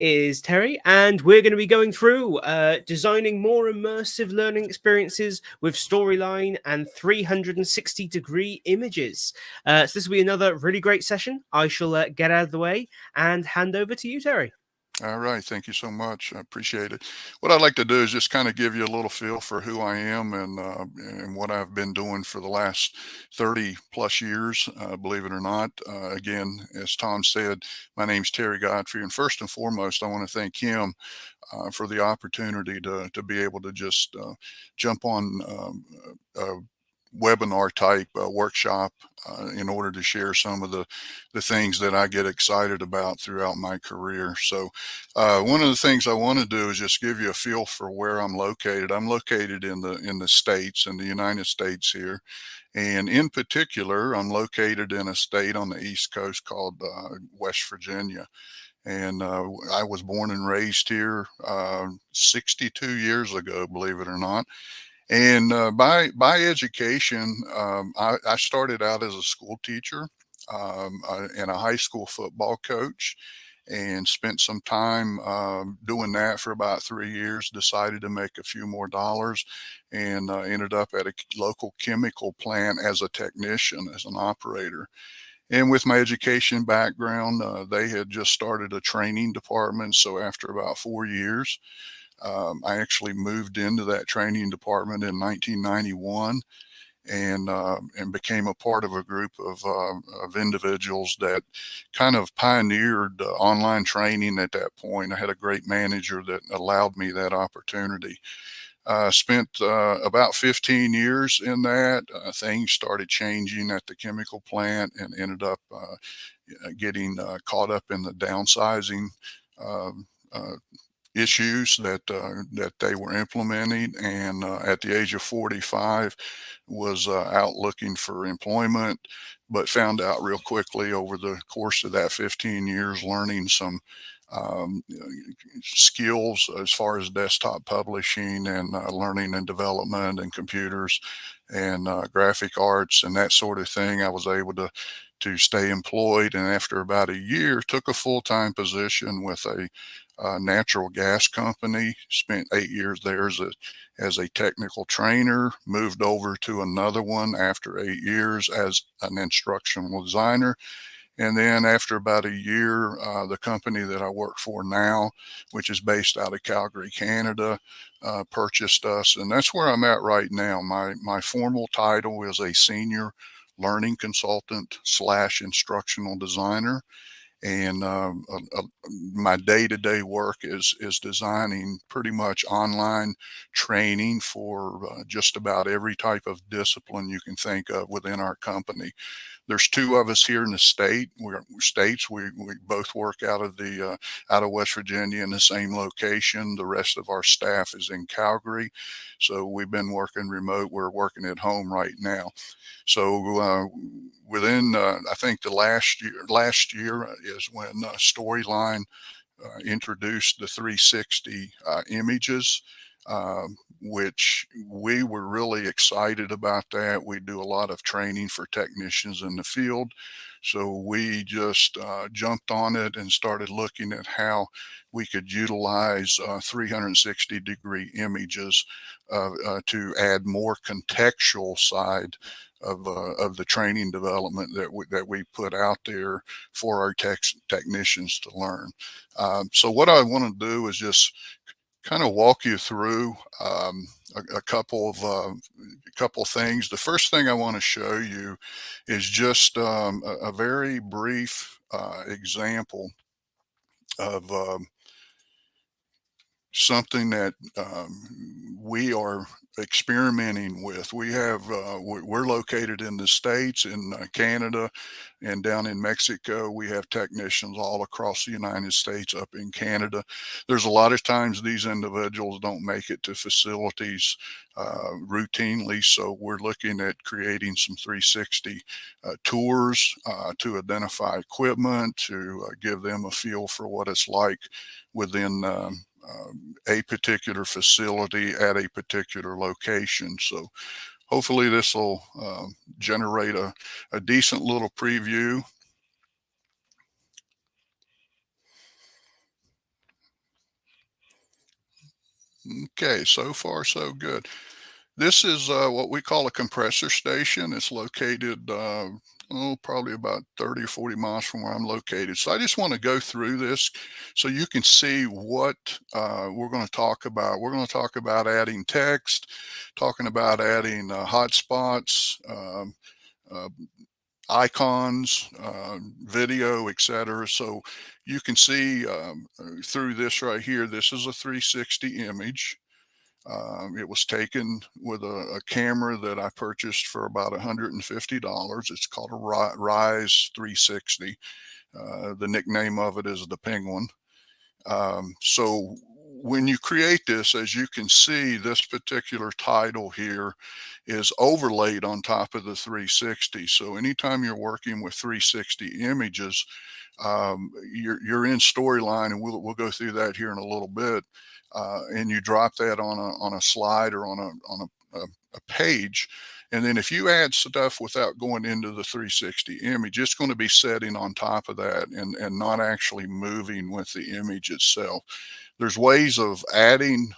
is Terry, and we're going to be going through designing more immersive learning experiences with storyline and 360-degree images. So this will be another really great session. I shall get out of the way and hand over to you, Terry. All right, thank you so much. I appreciate it. What I'd like to do is just kind of give you a little feel for who I am and what I've been doing for the last 30 plus years, believe it or not. Again, as Tom said, my name's Terry Godfrey, and first and foremost, I want to thank him for the opportunity to be able to just jump on a webinar type workshop in order to share some of the things that I get excited about throughout my career. So one of the things I want to do is just give you a feel for where I'm located. I'm located in the States, in the United States here. And in particular, I'm located in a state on the East Coast called West Virginia. And I was born and raised here 62 years ago, believe it or not. And by education, I started out as a school teacher and a high school football coach, and spent some time doing that for about 3 years. Decided to make a few more dollars, and ended up at a local chemical plant as a technician, as an operator. And with my education background, they had just started a training department. So after about 4 years, I actually moved into that training department in 1991, and became a part of a group of individuals that kind of pioneered online training at that point. I had a great manager that allowed me that opportunity. Spent about 15 years in that. Things started changing at the chemical plant, and ended up getting caught up in the downsizing uh, uh, issues that they were implementing, and at the age of 45 was out looking for employment, but found out real quickly over the course of that 15 years, learning some um, skills as far as desktop publishing and learning and development and computers and graphic arts and that sort of thing. I was able to stay employed, and after about a year took a full-time position with a natural gas company. Spent 8 years there as a technical trainer. Moved over to another one after 8 years as an instructional designer. And then after about a year, the company that I work for now, which is based out of Calgary, Canada, purchased us. And that's where I'm at right now. My formal title is a senior learning consultant slash instructional designer. And my day-to-day work is designing pretty much online training for just about every type of discipline you can think of within our company. There's two of us here in the states. We both work out of the out of West Virginia in the same location. The rest of our staff is in Calgary, so we've been working remote. We're working at home right now. So within I think the last year is when Storyline introduced the 360 images, which we were really excited about that. We do a lot of training for technicians in the field. So we just jumped on it and started looking at how we could utilize 360-degree images to add more contextual side of the training development that we put out there for our technicians to learn. So what I want to do is just kind of walk you through a couple of things. The first thing I want to show you is just a very brief example of something that we are experimenting with. We're located in the States, in Canada, and down in Mexico. We have technicians all across the United States, up in Canada. There's a lot of times these individuals don't make it to facilities routinely, so we're looking at creating some 360 tours to identify equipment, to give them a feel for what it's like within a particular facility at a particular location. So hopefully this will generate a decent little preview. Okay, so far so good. This is what we call a compressor station. It's located, probably about 30 or 40 miles from where I'm located. So I just want to go through this so you can see what we're going to talk about. We're going to talk about adding text, talking about adding hotspots, uh, icons, video, etc. So you can see through this right here, this is a 360 image. It was taken with a camera that I purchased for about $150. It's called a Rise 360. The nickname of it is the Penguin. So when you create this, as you can see, this particular title here is overlaid on top of the 360. So anytime you're working with 360 images, you're in storyline, and we'll go through that here in a little bit. And you drop that on a slide or on a page, and then if you add stuff without going into the 360 image, it's going to be setting on top of that and not actually moving with the image itself. There's ways of adding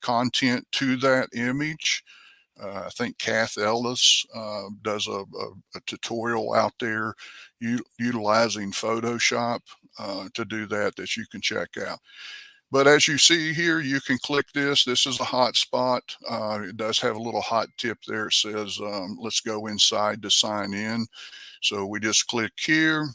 content to that image. I think Kath Ellis does a tutorial out there utilizing Photoshop to do that you can check out. But as you see here, you can click this. This is a hotspot. It does have a little hot tip there. It says, let's go inside to sign in. So we just click here.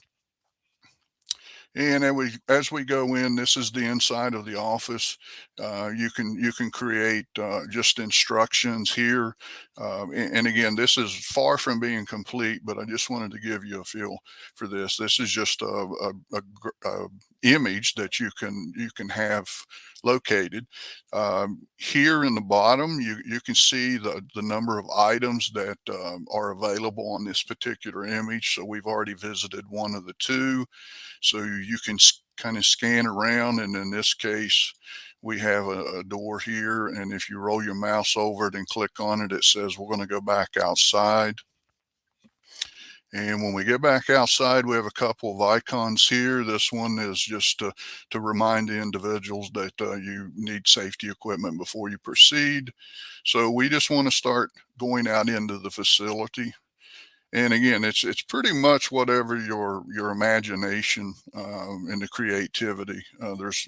And as we go in, this is the inside of the office. You can create just instructions here. And again, this is far from being complete, but I just wanted to give you a feel for this. This is just a image that you can have located. Here in the bottom, you can see the number of items that are available on this particular image. So we've already visited one of the two. So you can kind of scan around, and in this case, we have a door here, and if you roll your mouse over it and click on it, it says we're going to go back outside. And when we get back outside, we have a couple of icons here. This one is just to remind the individuals that you need safety equipment before you proceed. So we just want to start going out into the facility. And again, it's pretty much whatever your imagination and the creativity. There's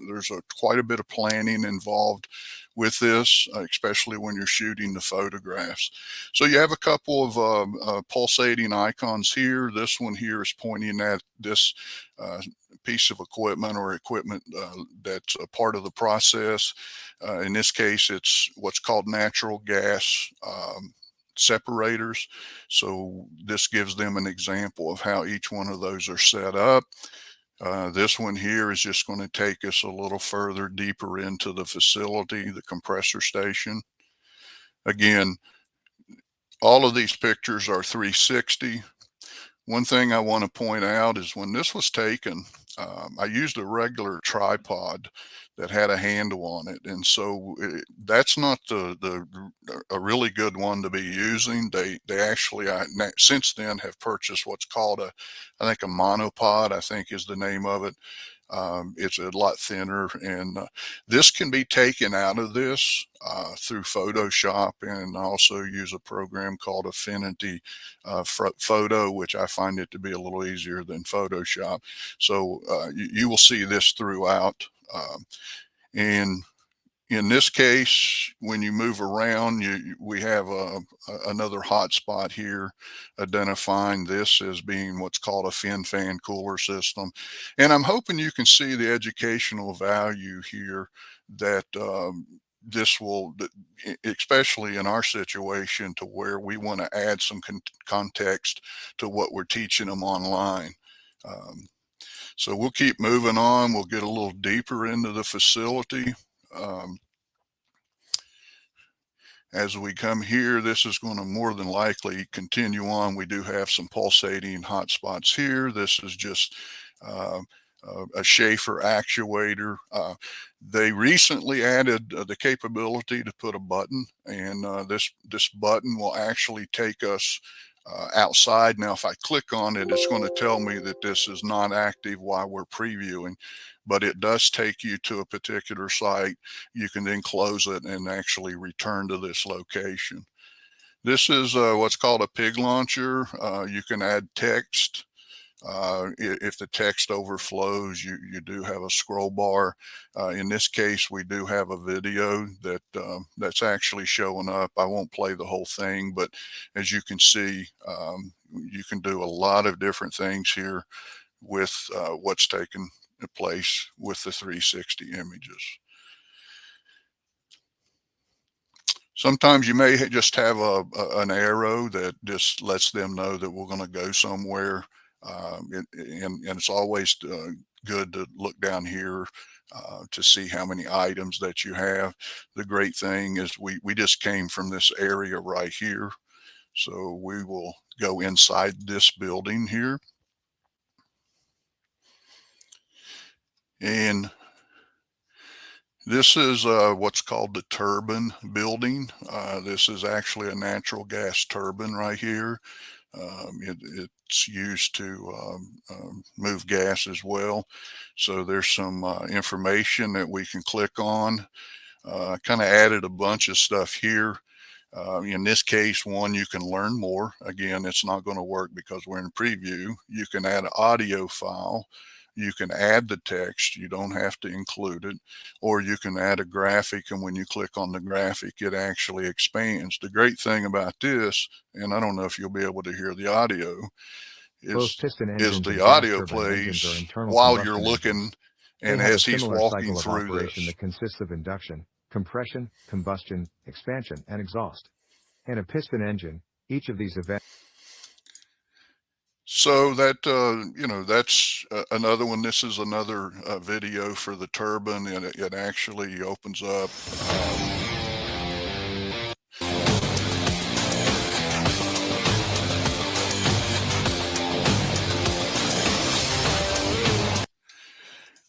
quite a bit of planning involved with this, especially when you're shooting the photographs. So you have a couple of pulsating icons here. This one here is pointing at this piece of equipment or equipment that's a part of the process. In this case, it's what's called natural gas separators. So this gives them an example of how each one of those are set up. This one here is just going to take us a little further deeper into the facility, the compressor station. Again, all of these pictures are 360. One thing I want to point out is when this was taken, I used a regular tripod that had a handle on it, and so that's not a really good one to be using. They actually since then have purchased what's called I think a monopod, I think is the name of it. It's a lot thinner, and this can be taken out of this through Photoshop, and also use a program called Affinity Photo, which I find it to be a little easier than Photoshop. So you will see this throughout. And in this case, when you move around, we have another hotspot here, identifying this as being what's called a fin fan cooler system. And I'm hoping you can see the educational value here that this will, especially in our situation, to where we want to add some context to what we're teaching them online. So we'll keep moving on. We'll get a little deeper into the facility. Um, as we come here, this is going to more than likely continue on. We do have some pulsating hot spots here. This is just uh, a Schaefer actuator. They recently added the capability to put a button, and this button will actually take us outside. Now, if I click on it, it's going to tell me that this is not active while we're previewing, but it does take you to a particular site. You can then close it and actually return to this location. This is what's called a pig launcher. You can add text. If the text overflows, you do have a scroll bar. In this case, we do have a video that's actually showing up. I won't play the whole thing, but as you can see, you can do a lot of different things here with what's taken place with the 360 images. Sometimes you may just have an arrow that just lets them know that we're going to go somewhere. And it's always good to look down here to see how many items that you have. The great thing is we just came from this area right here. So we will go inside this building here. And this is what's called the turbine building. This is actually a natural gas turbine right here. It's used to move gas as well. So there's some information that we can click on. I kind of added a bunch of stuff here. In this case, one, you can learn more. Again, it's not going to work because we're in preview. You can add an audio file. You can add the text. You don't have to include it. Or you can add a graphic, and when you click on the graphic, it actually expands. The great thing about this, and I don't know if you'll be able to hear the audio, Both is piston engines the and gas audio turbine engines are plays internal while you're combustion looking engines. and They have a as he's similar walking cycle of through operation this. that consists of induction, compression, combustion, expansion, and exhaust. In a piston engine, each of these events. So that, that's another one. This is another video for the turbine, and it actually opens up.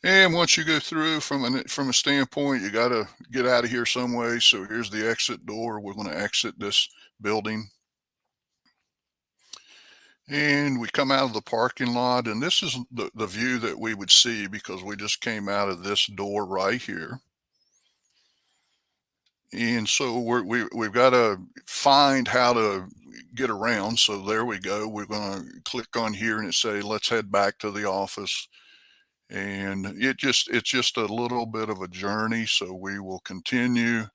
And once you go through from a standpoint, you got to get out of here some way. So here's the exit door. We're going to exit this building. And we come out of the parking lot, and this is the view that we would see because we just came out of this door right here. And so we've got to find how to get around. So there we go. We're going to click on here and it say, let's head back to the office. And it's just a little bit of a journey. So we will continue,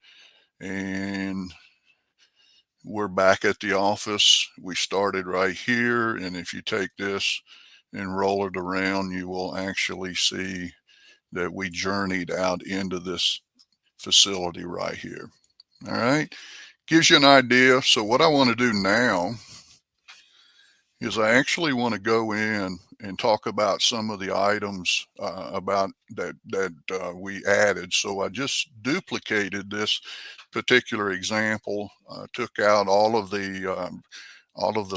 and we're back at the office. We started right here. And if you take this and roll it around, you will actually see that we journeyed out into this facility right here. All right, gives you an idea. So what I want to do now is I actually want to go in and talk about some of the items about that we added. So I just duplicated this particular example, took out all of the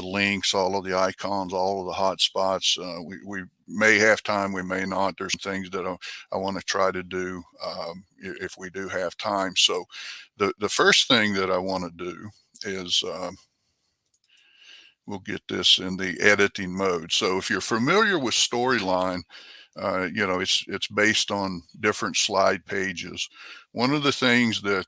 links, all of the icons, all of the hotspots. We may have time, we may not. There's some things that I want to try to do if we do have time. So the first thing that I want to do is we'll get this in the editing mode. So if you're familiar with Storyline, it's based on different slide pages. One of the things that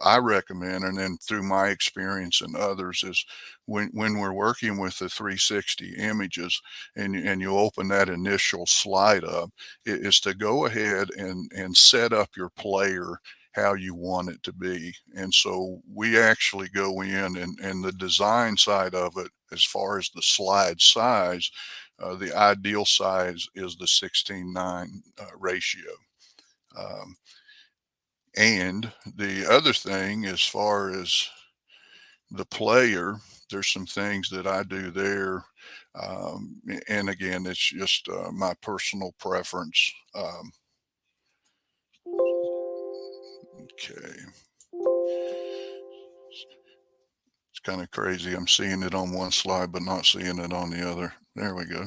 I recommend, and then through my experience and others, is when we're working with the 360 images and you open that initial slide up, is to go ahead and set up your player how you want it to be. And so we actually go in and the design side of it, as far as the slide size, the ideal size is the 16:9 ratio. And the other thing, as far as the player, there's some things that I do there. And again, it's just my personal preference. Okay. It's kind of crazy. I'm seeing it on one slide, but not seeing it on the other. There we go.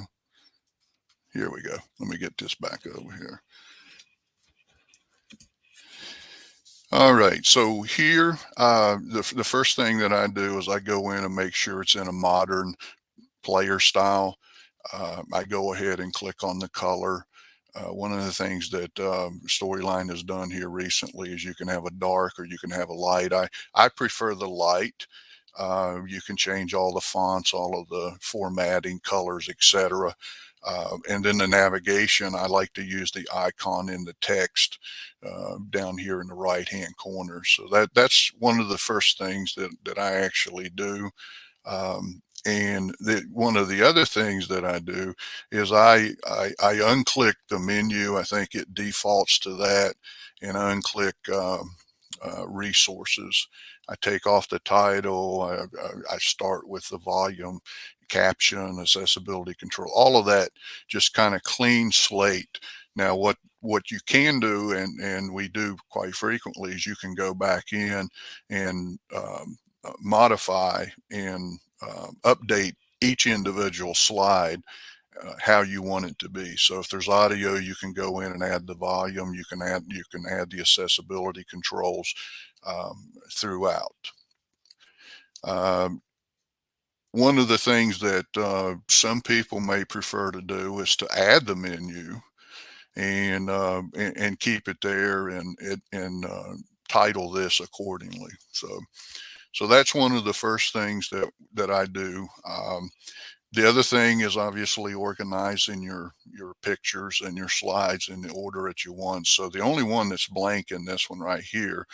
Here we go. Let me get this back over here. All right, so here, the first thing that I do is I go in and make sure it's in a modern player style. I go ahead and click on the color. One of the things that Storyline has done here recently is you can have a dark or you can have a light. I prefer the light. You can change all the fonts, all of the formatting, colors, etc. And then the navigation, I like to use the icon in the text down here in the right hand corner. So that's one of the first things that I actually do. And one of the other things that I do is I unclick the menu. I think it defaults to that, and I unclick resources. I take off the title. I start with the volume, caption, accessibility control, all of that, just kind of clean slate. Now, what you can do, and we do quite frequently, is you can go back in and modify and update each individual slide how you want it to be. So if there's audio, you can go in and add the volume. You can add the accessibility controls throughout. Um, One of the things that some people may prefer to do is to add the menu and keep it there and title this accordingly. So that's one of the first things that I do. The other thing is obviously organizing your pictures and your slides in the order that you want. So the only one that's blank in this one right here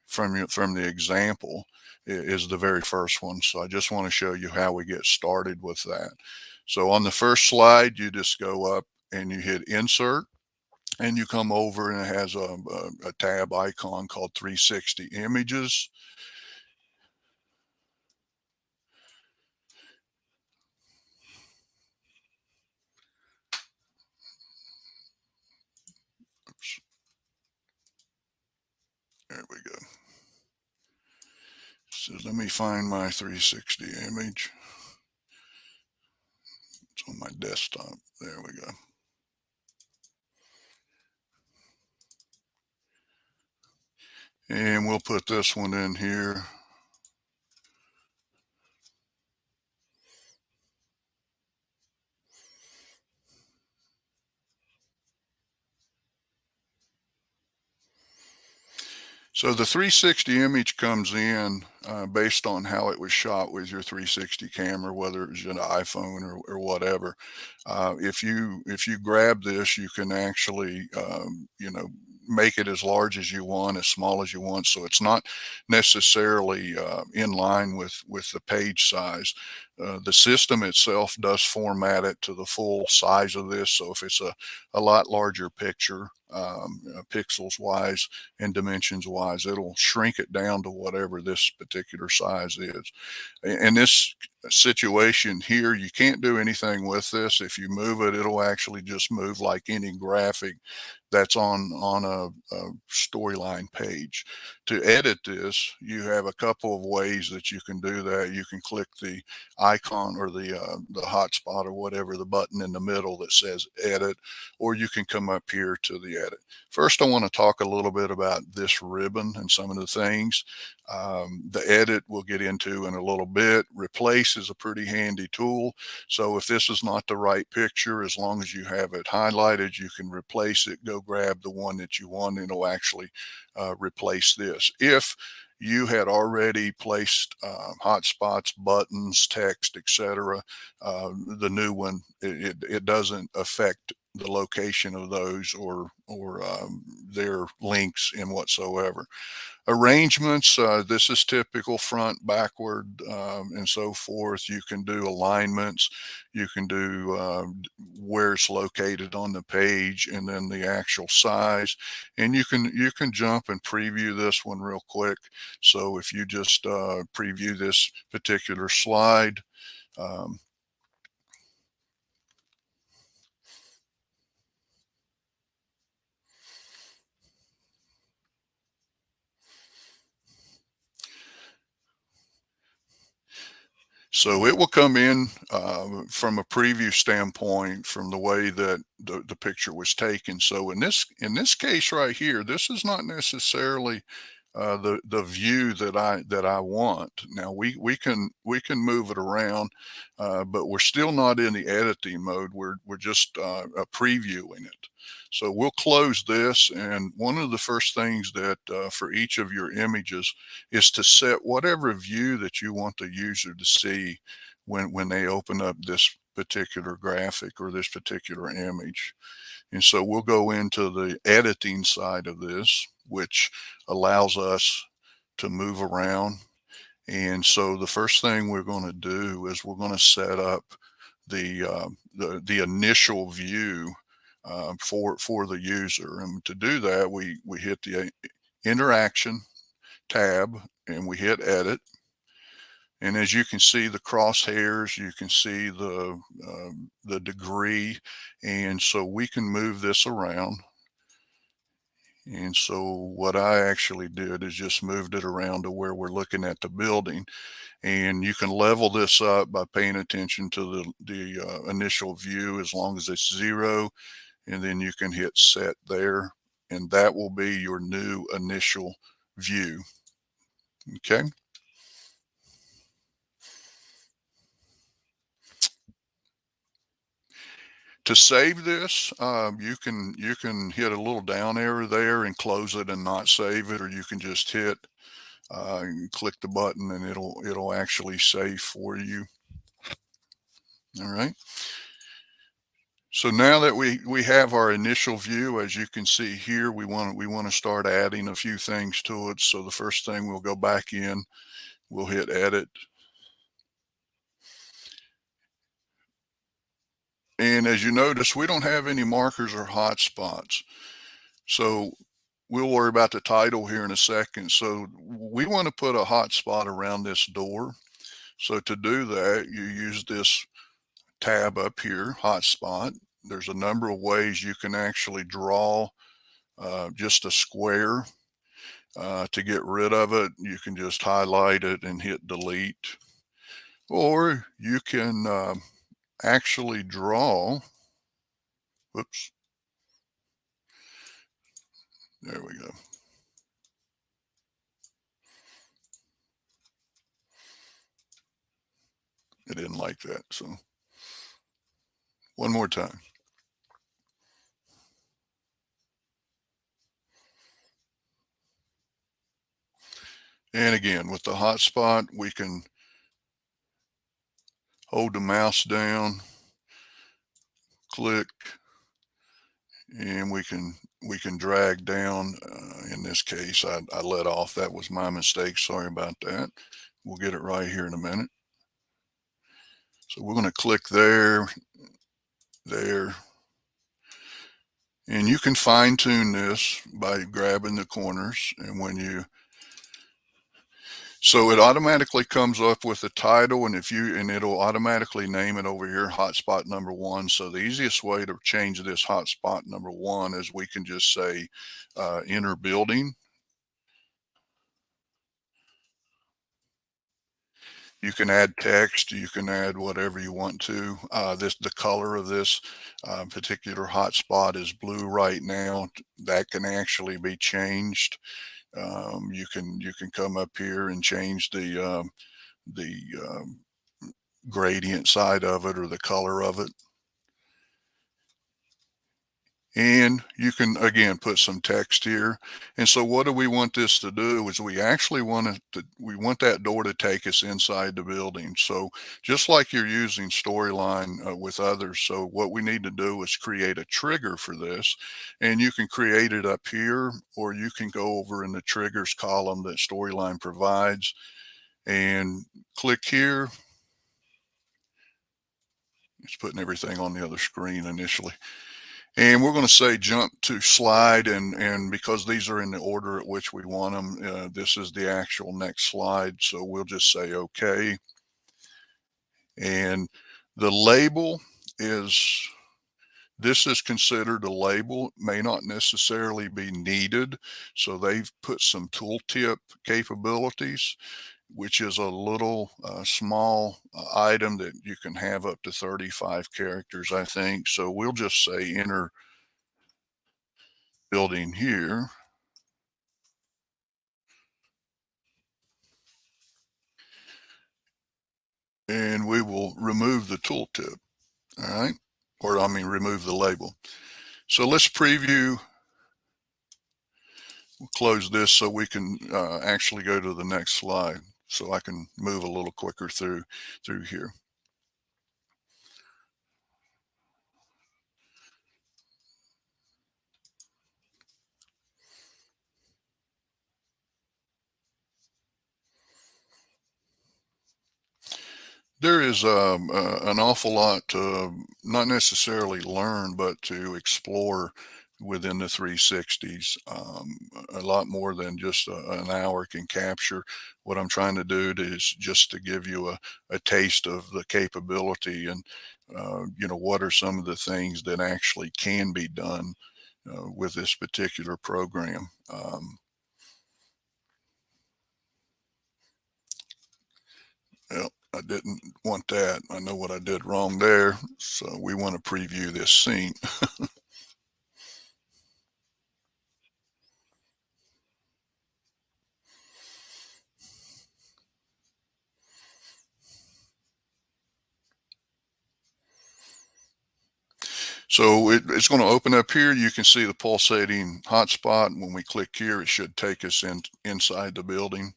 from the example is the very first one. So I just want to show you how we get started with that. So on the first slide, you just go up and you hit insert, and you come over and it has a tab icon called 360 images. Oops, there we go. So let me find my 360 image. It's on my desktop. There we go. And we'll put this one in here. So the 360 image comes in based on how it was shot with your 360 camera, whether it was an iPhone or whatever. If you grab this, you can actually make it as large as you want, as small as you want. So it's not necessarily in line with the page size. The system itself does format it to the full size of this. So if it's a lot larger picture, pixels wise and dimensions wise, it'll shrink it down to whatever this particular size is. In this situation here, you can't do anything with this. If you move it, it'll actually just move like any graphic that's on a Storyline page. To edit this, you have a couple of ways that you can do that. You can click the icon or the hotspot or whatever, the button in the middle that says edit, or you can come up here to the edit. First, I want to talk a little bit about this ribbon and some of the things. The edit we'll get into in a little bit. Replace is a pretty handy tool. So if this is not the right picture, as long as you have it highlighted, you can replace it, go grab the one that you want, and it'll actually replace this. If you had already placed hotspots, buttons, text, etc., the new one, it doesn't affect the location of those or their links in whatsoever. Arrangements, this is typical front, backward, and so forth. You can do alignments. You can do where it's located on the page and then the actual size. And you can jump and preview this one real quick. So if you just preview this particular slide, um, So it will come in from a preview standpoint from the way that the picture was taken. So in this case right here, this is not necessarily the view that I want. Now we can move it around, but we're still not in the editing mode. We're just previewing it. So we'll close this, and one of the first things that for each of your images is to set whatever view that you want the user to see when they open up this particular graphic or this particular image. And so we'll go into the editing side of this, which allows us to move around. And so the first thing we're going to do is we're going to set up the initial view for the user. And to do that, we hit the interaction tab and we hit edit. And as you can see the crosshairs, you can see the degree, and so we can move this around. And so what I actually did is just moved it around to where we're looking at the building. And you can level this up by paying attention to the initial view as long as it's 0, and then you can hit set there, and that will be your new initial view. Okay. To save this, you can hit a little down arrow there and close it and not save it, or you can just hit click the button and it'll actually save for you. All right. So now that we have our initial view, as you can see here, we want to start adding a few things to it. So the first thing, we'll go back in, we'll hit edit. And as you notice, we don't have any markers or hotspots. So we'll worry about the title here in a second. So we want to put a hotspot around this door. So to do that, you use this tab up here, hotspot. There's a number of ways you can actually draw just a square. To get rid of it, you can just highlight it and hit delete. Or you can actually draw, whoops, there we go. It didn't like that, so one more time. And again, with the hotspot, we can hold the mouse down, click, and we can drag down. In this case, I let off. That was my mistake. Sorry about that. We'll get it right here in a minute. So we're going to click there, there. And you can fine tune this by grabbing the corners. And so it automatically comes up with the title, and it'll automatically name it over here, hotspot number 1. So the easiest way to change this hotspot number 1 is we can just say enter building. You can add text, you can add whatever you want to. The color of this particular hotspot is blue right now. That can actually be changed. You can come up here and change the gradient side of it or the color of it. And you can, again, put some text here. And so what do we want this to do is we actually want that door to take us inside the building. So just like you're using Storyline with others, so what we need to do is create a trigger for this. And you can create it up here, or you can go over in the triggers column that Storyline provides and click here. It's putting everything on the other screen initially. And we're going to say jump to slide, and because these are in the order at which we want them, this is the actual next slide. So we'll just say okay. And the label this is considered a label, may not necessarily be needed. So they've put some tooltip capabilities. which is a little small item that you can have up to 35 characters, I think. So we'll just say enter building here. And we will remove the tooltip, all right? Or I mean, remove the label. So let's preview. We'll close this so we can actually go to the next slide, so I can move a little quicker through here. There is an awful lot to not necessarily learn, but to explore within the 360s. A lot more than just an hour can capture. What I'm trying to do is just to give you a taste of the capability and, you know, what are some of the things that actually can be done with this particular program. Well, I didn't want that. I know what I did wrong there. So we want to preview this scene. So it's going to open up here. You can see the pulsating hotspot. When we click here, it should take us inside the building.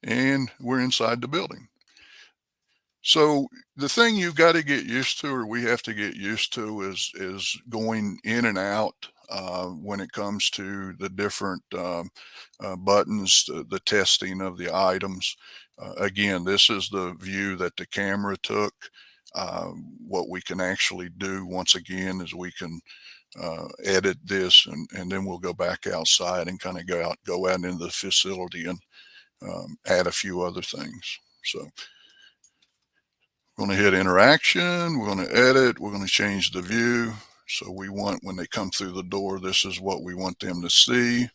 And we're inside the building. So the thing you've got to get used to, or we have to get used to, is going in and out when it comes to the different buttons, the testing of the items. Again, this is the view that the camera took. What we can actually do once again is we can edit this, and then we'll go back outside and kind of go out into the facility and add a few other things. So we're going to hit interaction, we're going to edit, we're going to change the view. So we want, when they come through the door, this is what we want them to see.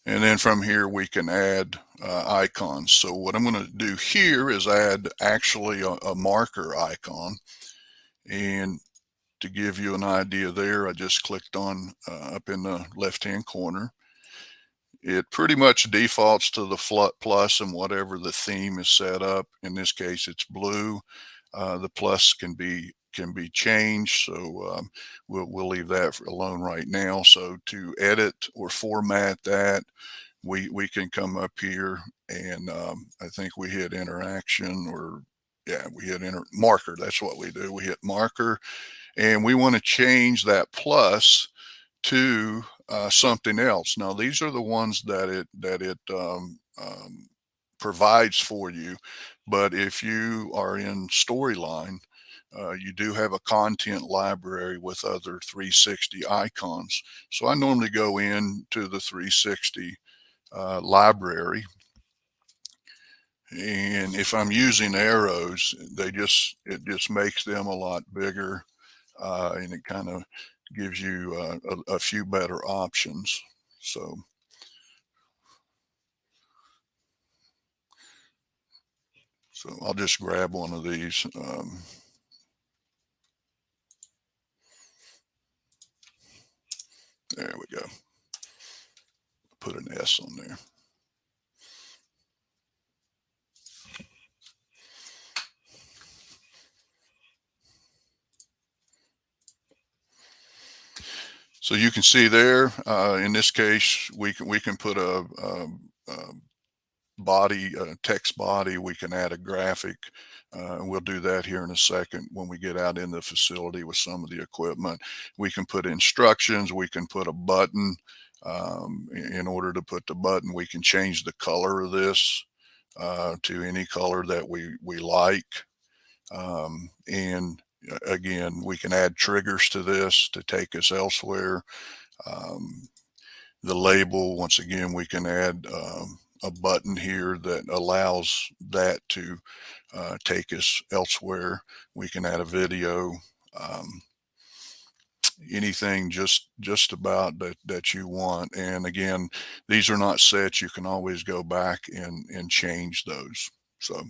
And then from here, we can add icons. So what I'm going to do here is add actually a marker icon. And to give you an idea there, I just clicked on up in the left-hand corner. It pretty much defaults to the plus and whatever the theme is set up. In this case, it's blue. The plus can be changed, so we'll leave that alone right now. So to edit or format that, we can come up here and I think we hit interaction, or yeah, we hit marker. That's what we do. We hit marker, and we want to change that plus to something else. Now these are the ones that it provides for you, but if you are in Storyline, you do have a content library with other 360 icons. So I normally go into the 360 library, and if I'm using arrows, it just makes them a lot bigger, and it kind of gives you a few better options. So I'll just grab one of these. There we go. Put an S on there. So you can see there, in this case, we can put a body, text body. We can add a graphic. We'll do that here in a second when we get out in the facility with some of the equipment. We can put instructions. We can put a button. In order to put the button, we can change the color of this to any color that we like. And again, we can add triggers to this to take us elsewhere. The label, once again, we can add a button here that allows that to take us elsewhere. We can add a video. anything just about that you want. And again, these are not sets. You can always go back and change those. So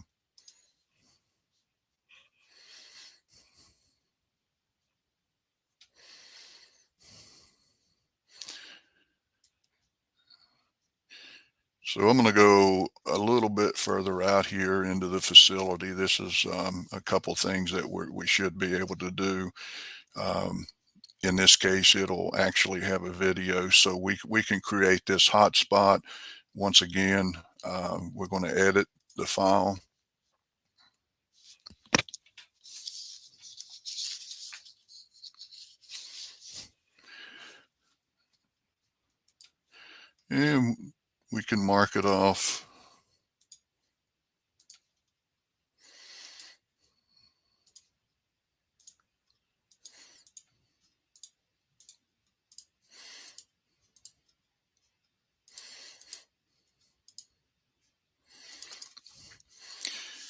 I'm going to go a little bit further out here into the facility. This is a couple things that we should be able to do. In this case, it'll actually have a video, so we can create this hotspot. Once again, we're going to edit the file. And we can mark it off.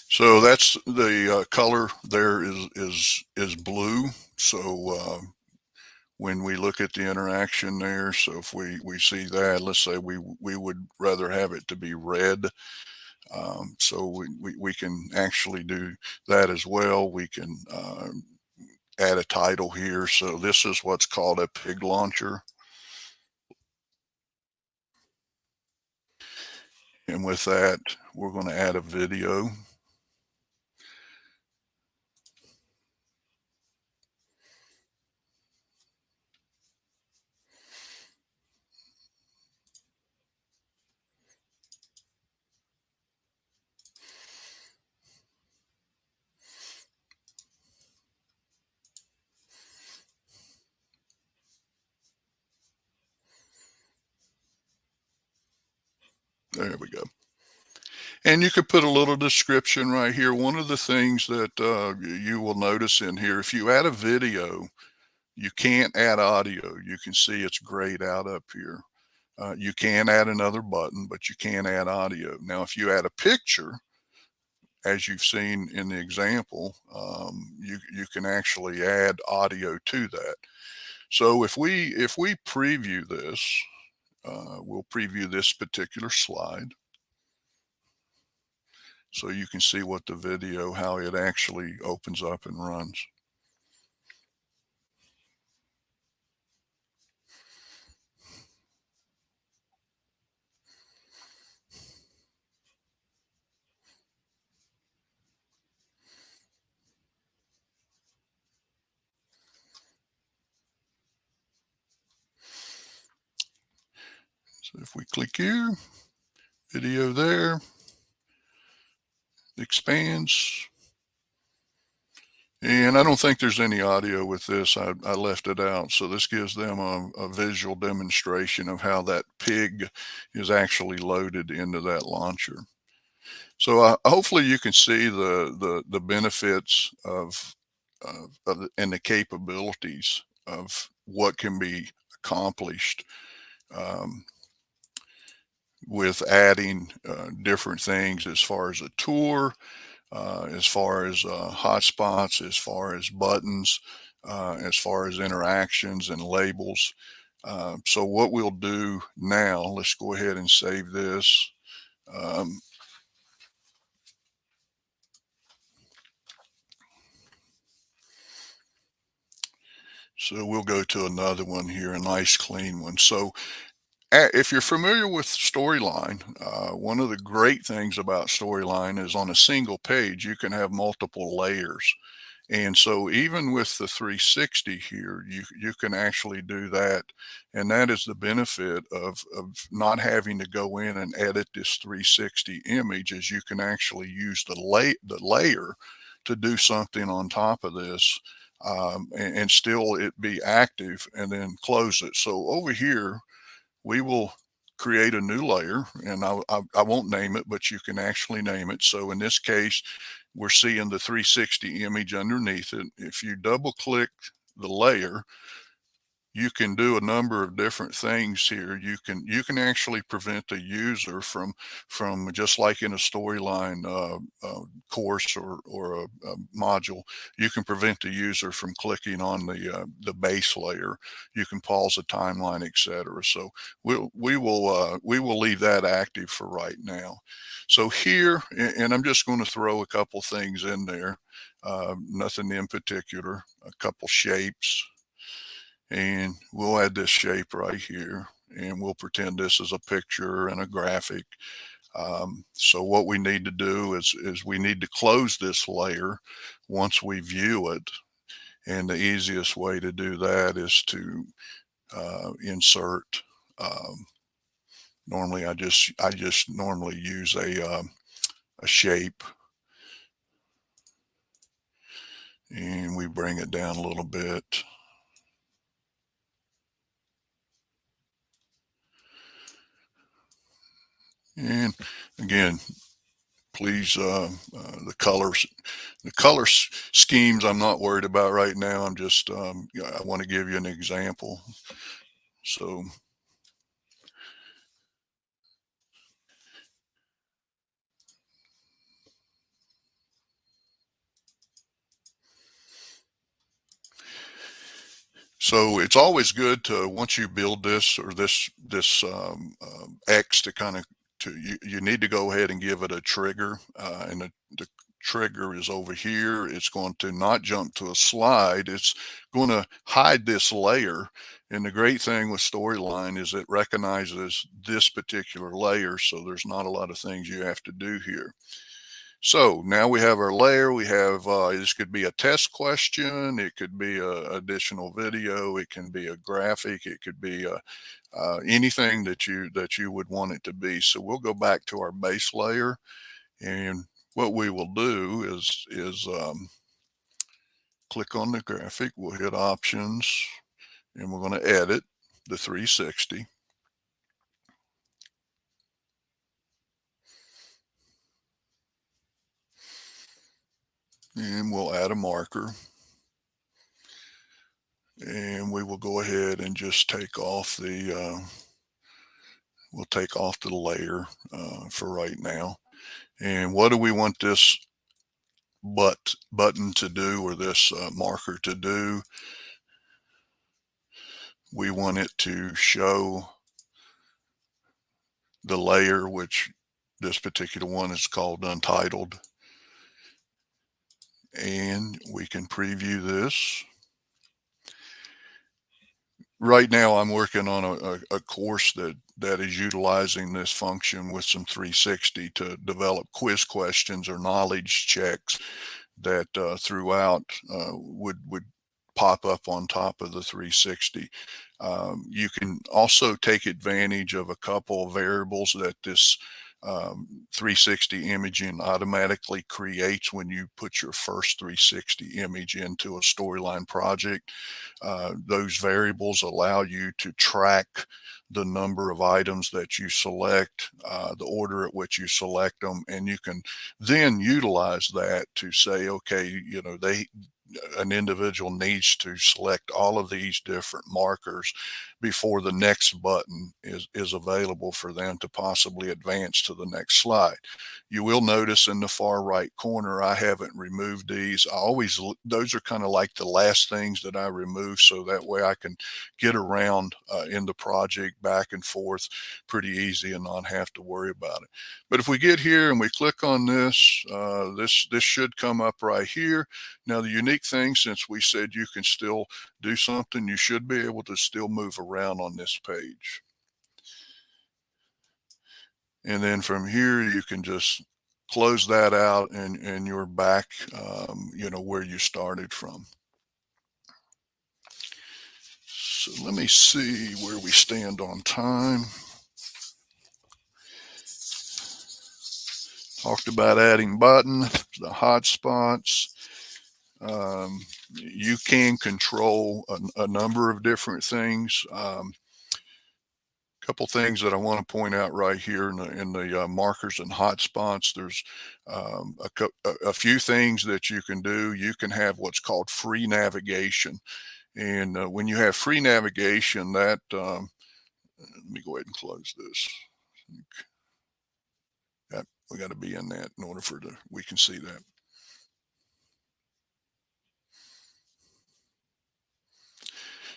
So that's the color there is blue. So when we look at the interaction there, so if we see that, let's say we would rather have it to be red. So we can actually do that as well. We can add a title here. So this is what's called a pig launcher. And with that, we're going to add a video. There we go. And you could put a little description right here. One of the things that you will notice in here, if you add a video, you can't add audio. You can see it's grayed out up here. You can add another button, but you can't add audio. Now, if you add a picture, as you've seen in the example, you can actually add audio to that. So if we preview this, we'll preview this particular slide, so you can see what the video, how it actually opens up and runs. So if we click here, video there, expands. And I don't think there's any audio with this. I left it out. So this gives them a visual demonstration of how that pig is actually loaded into that launcher. So hopefully you can see the benefits of and the capabilities of what can be accomplished with adding different things as far as a tour, as far as hotspots, as far as buttons, as far as interactions and labels. So what we'll do now, let's go ahead and save this. So we'll go to another one here, a nice clean one. So if you're familiar with Storyline, one of the great things about Storyline is on a single page, you can have multiple layers. And so even with the 360 here, you can actually do that. And that is the benefit of not having to go in and edit this 360 image, is you can actually use the layer to do something on top of this, and still it be active, and then close it. So over here, we will create a new layer, and I won't name it, but you can actually name it. So in this case, we're seeing the 360 image underneath it. If you double click the layer, you can do a number of different things here. You can actually prevent the user from just like in a storyline course or a module, you can prevent the user from clicking on the base layer. You can pause the timeline, etc. So we will leave that active for right now. So here, and I'm just going to throw a couple things in there, nothing in particular, a couple shapes. And we'll add this shape right here, and we'll pretend this is a picture and a graphic. So what we need to do is we need to close this layer once we view it. And the easiest way to do that is to insert. Normally, I just normally use a shape, and we bring it down a little bit. And again, please, the color schemes I'm not worried about right now. I'm just, I want to give you an example. So it's always good to, once you build this or this X, to kind of, you need to go ahead and give it a trigger, and the trigger is over here. It's going to not jump to a slide. It's going to hide this layer. And the great thing with Storyline is it recognizes this particular layer, so there's not a lot of things you have to do here. So now we have our layer. We have, this could be a test question. It could be a additional video. It can be a graphic. It could be anything that you would want it to be. So we'll go back to our base layer, and what we will do is click on the graphic. We'll hit options, and we're going to edit the 360. And we'll add a marker, and we will go ahead and just take off the we'll take off the layer for right now. And what do we want this button to do, or this marker to do? We want it to show the layer, which this particular one is called Untitled. And we can preview this. Right now I'm working on a course that is utilizing this function with some 360 to develop quiz questions or knowledge checks that throughout would pop up on top of the 360. You can also take advantage of a couple of variables that this 360 imaging automatically creates when you put your first 360 image into a Storyline project. Those variables allow you to track the number of items that you select, the order at which you select them, and you can then utilize that to say, okay, you know, an individual needs to select all of these different markers before the next button is available for them to possibly advance to the next slide. You will notice in the far right corner, I haven't removed these. Those are kind of like the last things that I remove, so that way I can get around in the project back and forth pretty easy and not have to worry about it. But if we get here and we click on this, this should come up right here. Now, the unique thing, since we said you can still do something, you should be able to still move around on this page. And then from here, you can just close that out, and you're back, you know, where you started from. So let me see where we stand on time. Talked about adding button, the hotspots. You can control a number of different things. Couple things that I want to point out right here in the markers and hotspots. There's a few things that you can do. You can have what's called free navigation. And when you have free navigation, that let me go ahead and close this. Yep, we got to be in that in order for we can see that.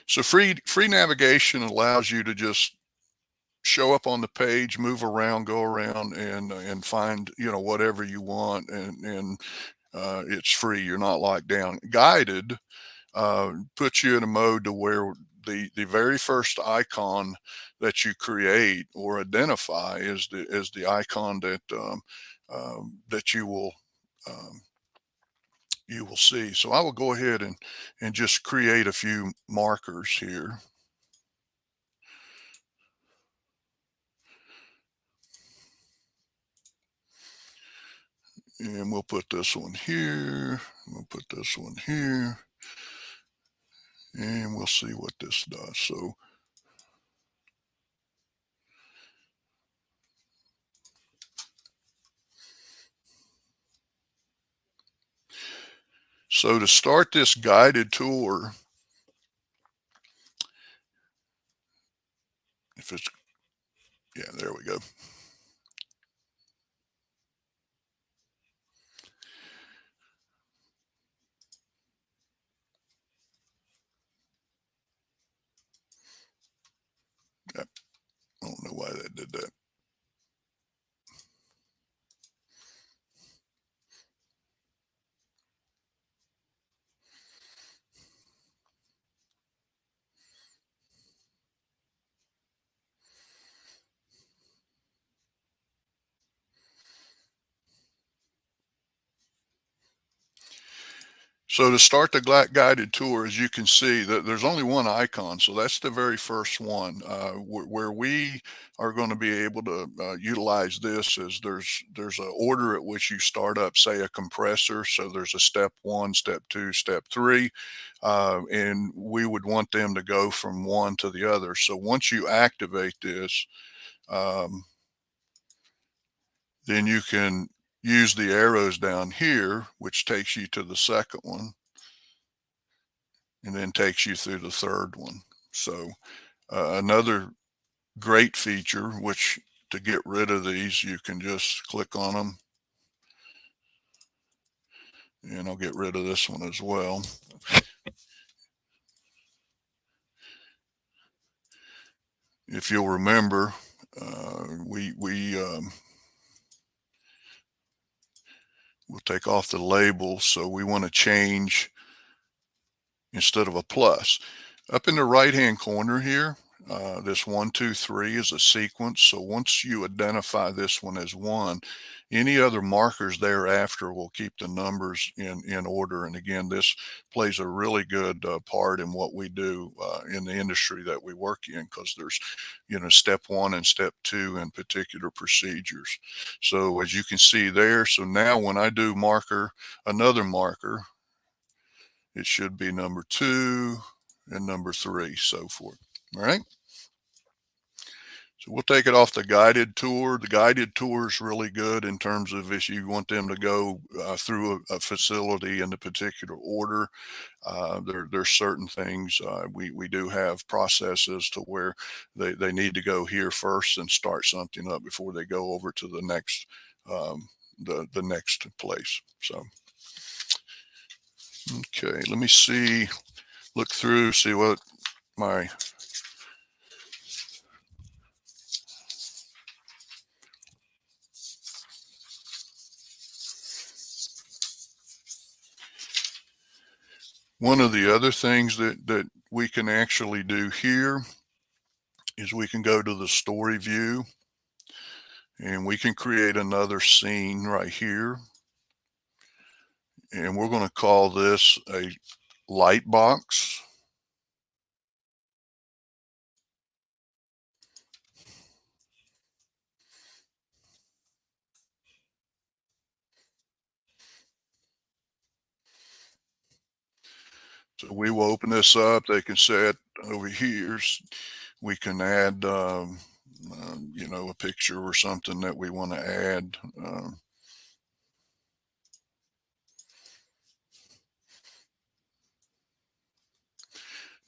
So free navigation allows you to just show up on the page, move around, go around, and find, you know, whatever you want, and it's free. You're not locked down. Guided puts you in a mode to where the very first icon that you create or identify is the icon that that you will see. So I will go ahead and just create a few markers here. And we'll put this one here. We'll put this one here. And we'll see what this does. So to start this guided tour, if it's, yeah, there we go. Yep. I don't know why that did that. So to start the guided tour, as you can see, that there's only one icon. So that's the very first one. Where we are going to be able to utilize this is there's an order at which you start up, say, a compressor. So there's a step 1, step 2, step 3, and we would want them to go from one to the other. So once you activate this, then you can use the arrows down here, which takes you to the second one, and then takes you through the third one. So another great feature, which to get rid of these, you can just click on them. And I'll get rid of this one as well. If you'll remember, we'll take off the label. So we want to change, instead of a plus, up in the right hand corner here, this 1, 2, 3 is a sequence. So once you identify this one as 1, any other markers thereafter will keep the numbers in order. And again, this plays a really good part in what we do in the industry that we work in, because there's, you know, step 1 and step 2 in particular procedures. So as you can see there, so now when I do another marker, it should be number 2 and number 3, so forth. All right. So we'll take it off the guided tour. The guided tour is really good in terms of if you want them to go through a facility in a particular order. There's certain things we do have processes to where they need to go here first and start something up before they go over to the next the next place. So okay, let me look through, see what my one of the other things that we can actually do here is we can go to the story view, and we can create another scene right here. And we're going to call this a light box. So we will open this up. They can set over here. We can add, you know, a picture or something that we want to add.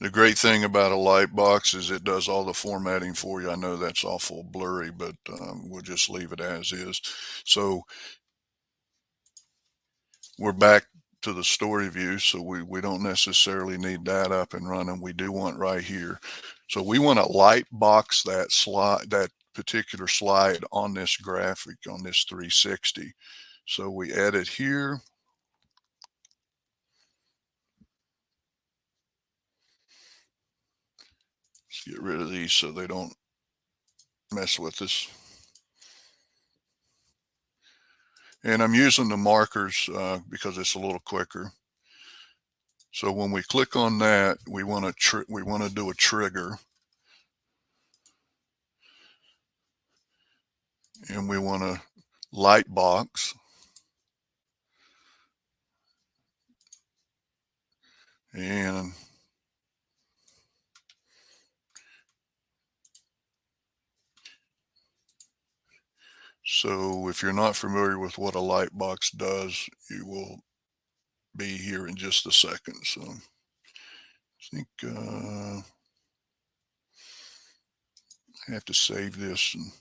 The great thing about a light box is it does all the formatting for you. I know that's awful blurry, but we'll just leave it as is. So we're back to the story view, so we don't necessarily need that up and running. We do want right here. So we want to light box that slide, that particular slide on this graphic, on this 360. So we edit here. Let's get rid of these so they don't mess with us. And I'm using the markers because it's a little quicker. So when we click on that, we want to do a trigger, and we want to light box, and so if you're not familiar with what a light box does, you will be here in just a second. So I think I have to save this and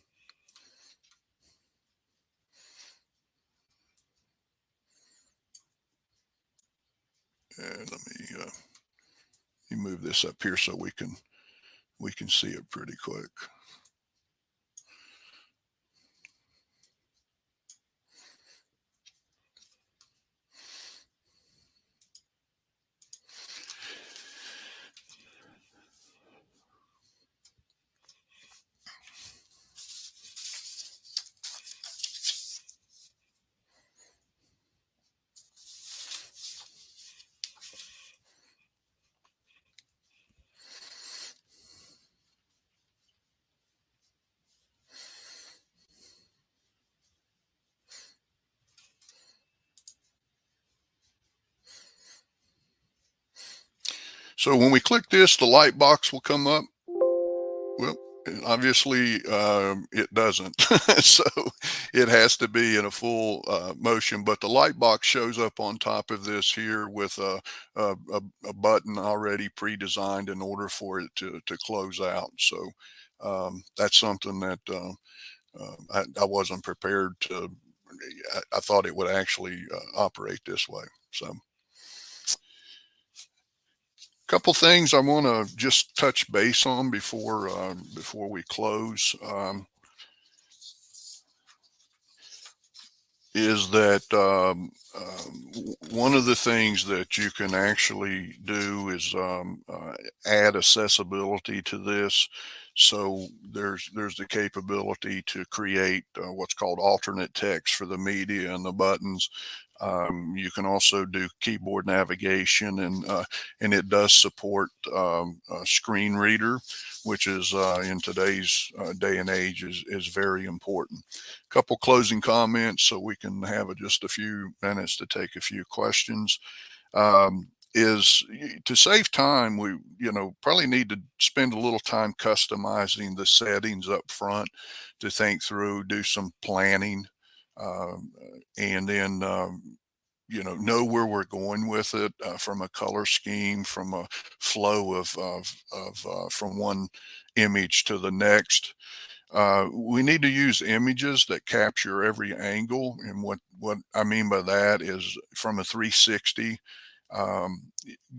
let me move this up here so we can see it pretty quick. So when we click this, the light box will come up. Well, obviously it doesn't. So it has to be in a full motion, but the light box shows up on top of this here with a button already pre-designed in order for it to close out. So that's something that I wasn't prepared to. I thought it would actually operate this way. So couple things I want to just touch base on before we close is that one of the things that you can actually do is add accessibility to this. So there's the capability to create what's called alternate text for the media and the buttons. You can also do keyboard navigation, and it does support a screen reader, which is in today's day and age is very important. Couple closing comments so we can have just a few minutes to take a few questions. Is to save time, we probably need to spend a little time customizing the settings up front to think through, do some planning, and then know where we're going with it from a color scheme, from a flow of from one image to the next. We need to use images that capture every angle, and what I mean by that is from a 360.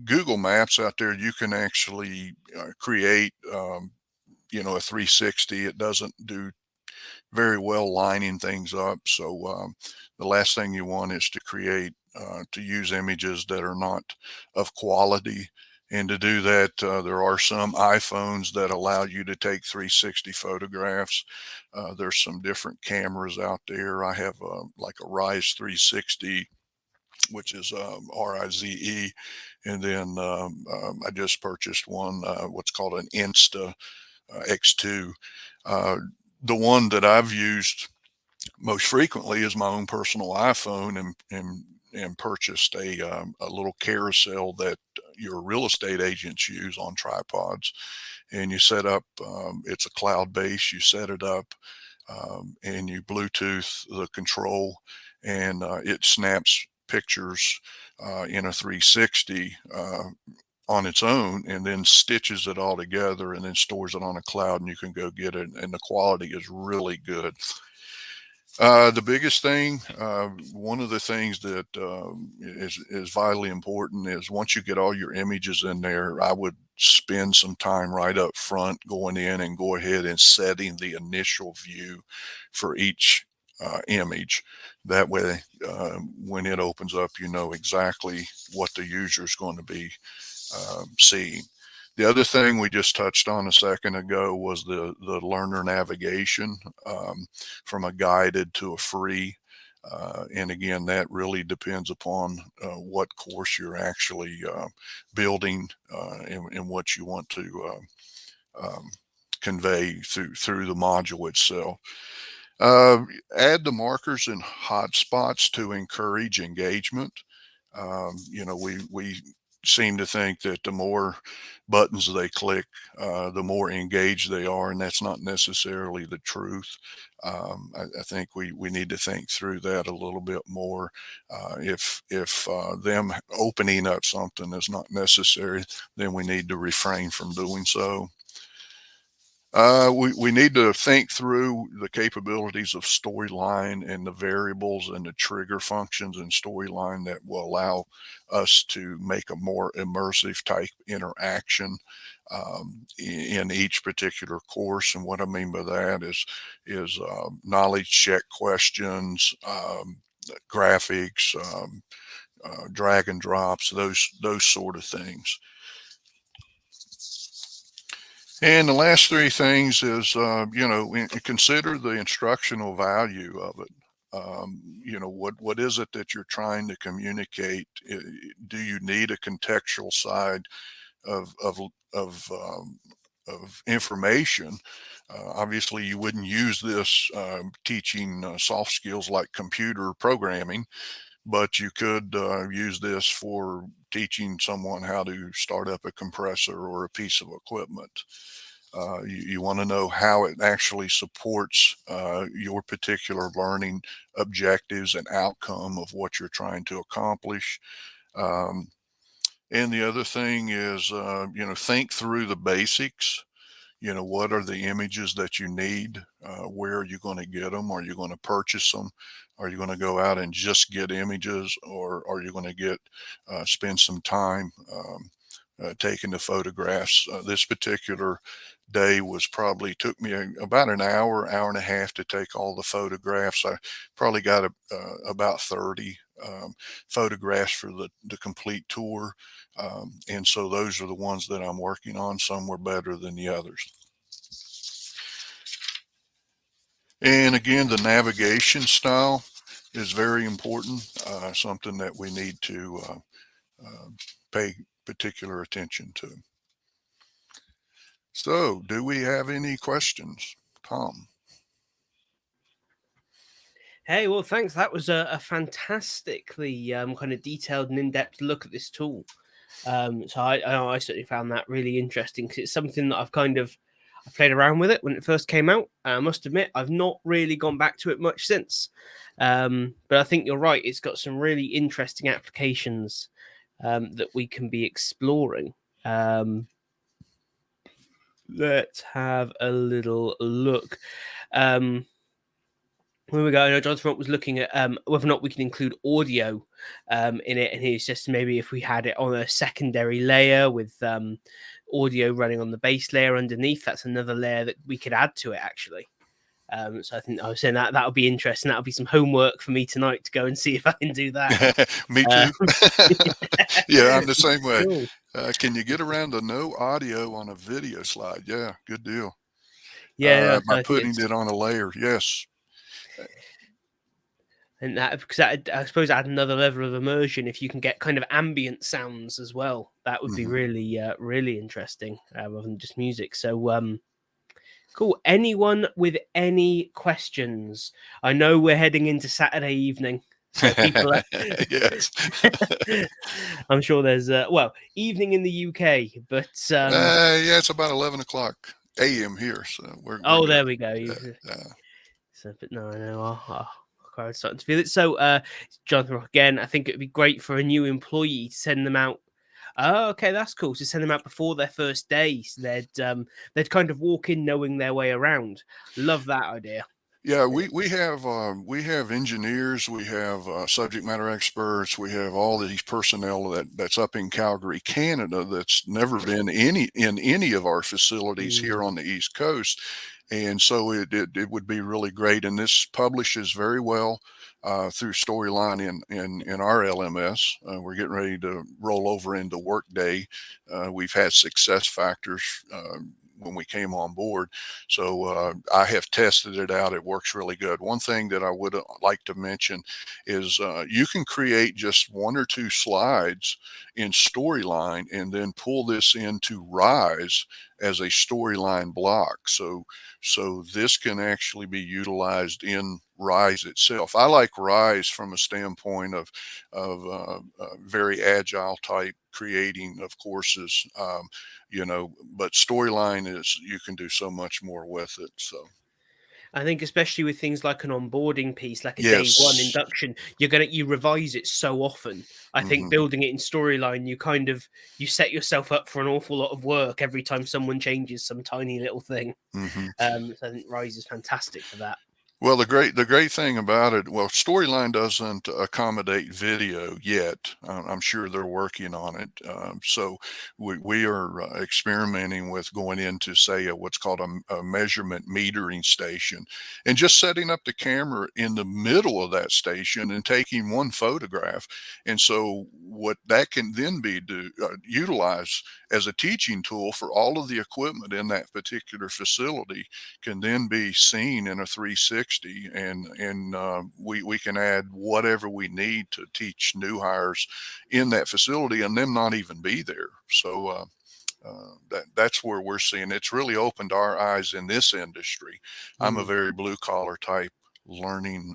Google Maps out there, you can actually create a 360. It doesn't do very well lining things up. So the last thing you want is to use images that are not of quality. And to do that, there are some iPhones that allow you to take 360 photographs. There's some different cameras out there. I have like a Rise 360, which is RIZE. And then I just purchased one, what's called an Insta X2. The one that I've used most frequently is my own personal iPhone, and purchased a little carousel that your real estate agents use on tripods. And you set up, it's a cloud base, you set it up, and you Bluetooth the control, and it snaps pictures in a 360 on its own and then stitches it all together and then stores it on a cloud, and you can go get it. And the quality is really good. The biggest thing, one of the things that is vitally important is once you get all your images in there, I would spend some time right up front going in and go ahead and setting the initial view for each image. That way, when it opens up, you know exactly what the user is going to be seeing. The other thing we just touched on a second ago was the learner navigation, from a guided to a free. And again, that really depends upon what course you're actually building, and what you want to convey through the module itself. Add the markers and hotspots to encourage engagement. We seem to think that the more buttons they click, the more engaged they are, and that's not necessarily the truth. I think we need to think through that a little bit more. If them opening up something is not necessary, then we need to refrain from doing so. We need to think through the capabilities of storyline and the variables and the trigger functions in storyline that will allow us to make a more immersive type interaction in each particular course. And what I mean by that is knowledge check questions, graphics, drag and drops, those sort of things. And the last three things is, consider the instructional value of it. What is it that you're trying to communicate? Do you need a contextual side of information? Obviously, you wouldn't use this teaching soft skills like computer programming, but you could use this for teaching someone how to start up a compressor or a piece of equipment. You want to know how it actually supports your particular learning objectives and outcome of what you're trying to accomplish. And the other thing is, think through the basics. What are the images that you need? Where are you going to get them? Are you going to purchase them? Are you going to go out and just get images, or are you going to spend some time taking the photographs? This particular day took me about an hour and a half to take all the photographs. I probably got about 30 photographs for the complete tour. And so those are the ones that I'm working on. Some were better than the others. And again, the navigation style is very important, something that we need to pay particular attention to. So, do we have any questions, Tom? Hey, well, thanks. That was a fantastically kind of detailed and in-depth look at this tool. So I certainly found that really interesting, because it's something that I played around with it when it first came out. I must admit, I've not really gone back to it much since. But I think you're right. It's got some really interesting applications that we can be exploring. Let's have a little look. Here we go. I know Jonathan was looking at whether or not we can include audio in it, and he's just maybe if we had it on a secondary layer with audio running on the base layer underneath, that's another layer that we could add to it, actually. So I think I was saying that would be interesting. That'll be some homework for me tonight to go and see if I can do that. Me too. Yeah, I'm the same way. Cool. Can you get around to no audio on a video slide? Yeah, good deal. Yeah, by putting it on a layer, yes. And that, because I suppose add another level of immersion if you can get kind of ambient sounds as well. That would be really, really interesting, rather than just music. So, cool. Anyone with any questions? I know we're heading into Saturday evening, so people are... Yes. I'm sure there's evening in the UK, but yeah, it's about 11 o'clock a.m. here, so we're there we go. Yeah. So, but no, I know. I'm starting to feel it. So, Jonathan, again, I think it'd be great for a new employee to send them out Oh, okay, that's cool. So send them out before their first day, so they'd kind of walk in knowing their way around. Love that idea. Yeah, Yeah. we have engineers, we have subject matter experts, we have all these personnel that's up in Calgary, Canada, that's never been in any of our facilities here Mm. on the East Coast, and so it would be really great. And this publishes very well through Storyline in our LMS. We're getting ready to roll over into Workday. We've had success factors when we came on board. So I have tested it out. It works really good. One thing that I would like to mention is you can create just 1 or 2 slides in Storyline and then pull this into Rise as a storyline block. So this can actually be utilized in Rise itself. I like Rise from a standpoint of very agile type creating of courses. But Storyline is, you can do so much more with it. So I think especially with things like an onboarding piece, like a day one yes. induction, you revise it so often. I think Hmm. building it in Storyline, you set yourself up for an awful lot of work every time someone changes some tiny little thing. Hmm. So I think Rise is fantastic for that. Well, the great thing about it, well, Storyline doesn't accommodate video yet. I'm sure they're working on it. So we are experimenting with going into, say, what's called a measurement metering station, and just setting up the camera in the middle of that station and taking one photograph. And so what that can then be utilized as a teaching tool for all of the equipment in that particular facility can then be seen in a 360, and we can add whatever we need to teach new hires in that facility and them not even be there. So that's where we're seeing it's really opened our eyes in this industry. I'm a Mm. very blue collar type learning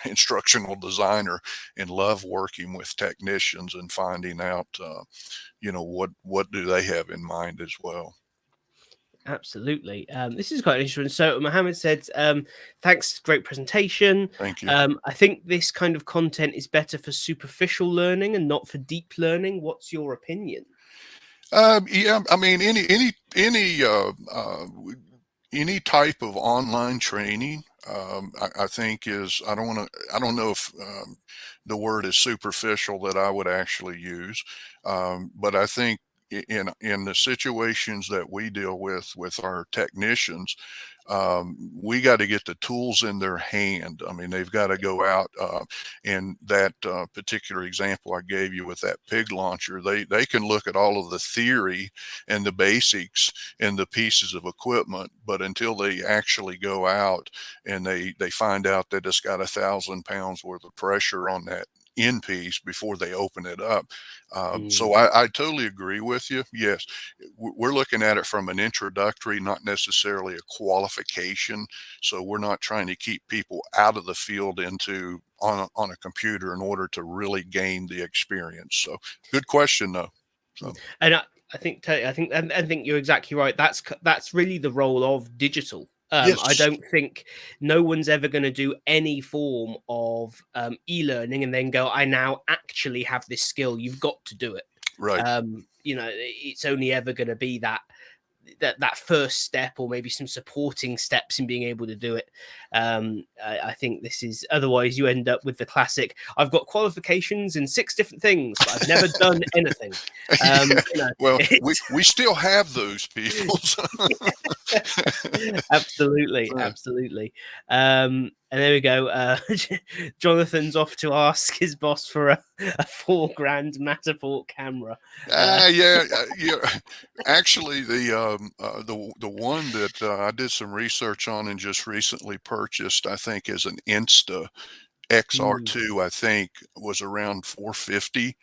instructional designer and love working with technicians and finding out what do they have in mind as well. Absolutely. This is quite interesting. So Mohammed said, thanks, great presentation. Thank you. I think this kind of content is better for superficial learning and not for deep learning. What's your opinion? Yeah, I mean, any type of online training, I think is, I don't know if the word is superficial that I would actually use, but I think in the situations that we deal with our technicians, we got to get the tools in their hand. I mean, they've got to go out. And that particular example I gave you with that pig launcher, they can look at all of the theory and the basics and the pieces of equipment, but until they actually go out and they find out that it's got 1,000 pounds worth of pressure on that end piece before they open it up. Mm. So I totally agree with you. Yes, we're looking at it from an introductory, not necessarily a qualification. So we're not trying to keep people out of the field into on a computer in order to really gain the experience. So good question though. So And I think totally, I think you're exactly right. That's really the role of digital. I yes, don't think no one's ever going to do any form of e-learning and then go, I now actually have this skill. You've got to do it. right. It's only ever going to be that first step or maybe some supporting steps in being able to do it. I think this is, otherwise you end up with the classic, I've got qualifications in 6 different things, but I've never done anything. Yeah. Well, It's we still have those people. absolutely, So, absolutely. And there we go. Jonathan's off to ask his boss for a 4 grand Matterport camera. yeah, yeah. Actually, the one that I did some research on and just recently purchased, I think, is an Insta Mm, XR2, I think, was around 450,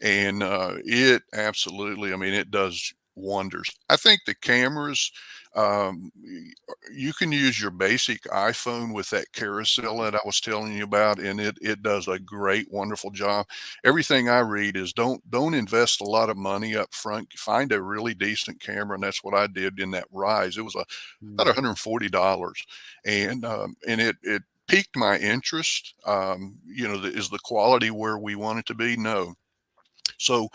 and it absolutely, I mean, it does wonders. I think the cameras, you can use your basic iPhone with that carousel that I was telling you about, and it does a great, wonderful job. Everything I read is don't invest a lot of money up front. Find a really decent camera, and that's what I did in that Rise. It was about mm. $140, and it piqued my interest. Is the quality where we want it to be? No, So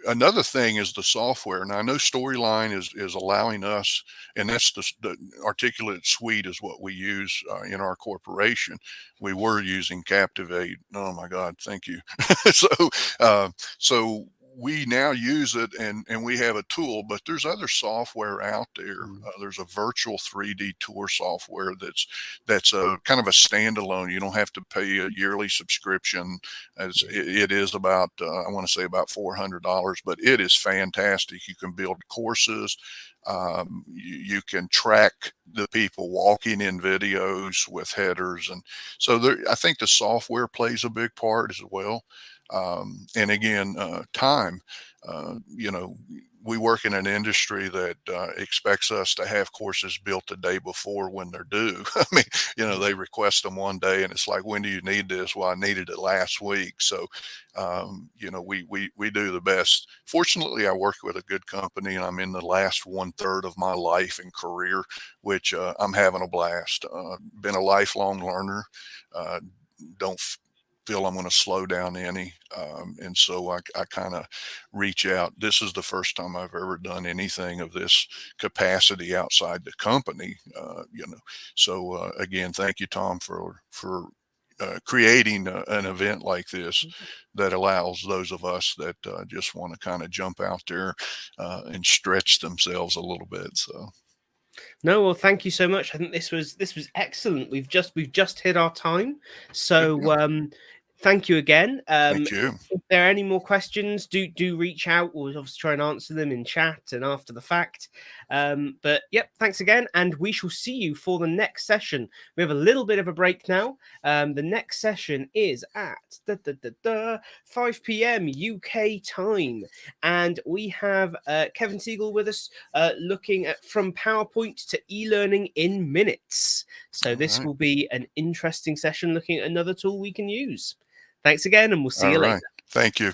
another thing is the software. Now I know Storyline is allowing us, and that's the Articulate Suite is what we use in our corporation. We were using Captivate. Oh my God, thank you. so so we now use it, and we have a tool, but there's other software out there. There's a virtual 3D tour software that's a kind of a standalone. You don't have to pay a yearly subscription. It is about I want to say about $400, but it is fantastic. You can build courses. You can track the people walking in videos with headers, and so I think the software plays a big part as well. And again, time. You know, we work in an industry that expects us to have courses built the day before when they're due. I mean, you know, they request them one day, and it's like, when do you need this? Well, I needed it last week. So, you know, we do the best. Fortunately, I work with a good company, and I'm in the last 1/3 of my life and career, which I'm having a blast. Been a lifelong learner. Don't feel I'm going to slow down any. And so I kind of reach out. This is the first time I've ever done anything of this capacity outside the company, you know. So again, thank you, Tom, for creating an event like this that allows those of us that just want to kind of jump out there and stretch themselves a little bit. So. No, well, thank you so much. I think this was excellent. We've just hit our time, so thank you again. Thank you. If there are any more questions, do reach out. We'll obviously try and answer them in chat and after the fact. But yep, thanks again, and we shall see you for the next session. We have a little bit of a break now. The next session is at 5 p.m. UK time, and we have Kevin Siegel with us, looking at from PowerPoint to e-learning in minutes. So this will be an interesting session, looking at another tool we can use. Thanks again, and we'll see you later. Thank you.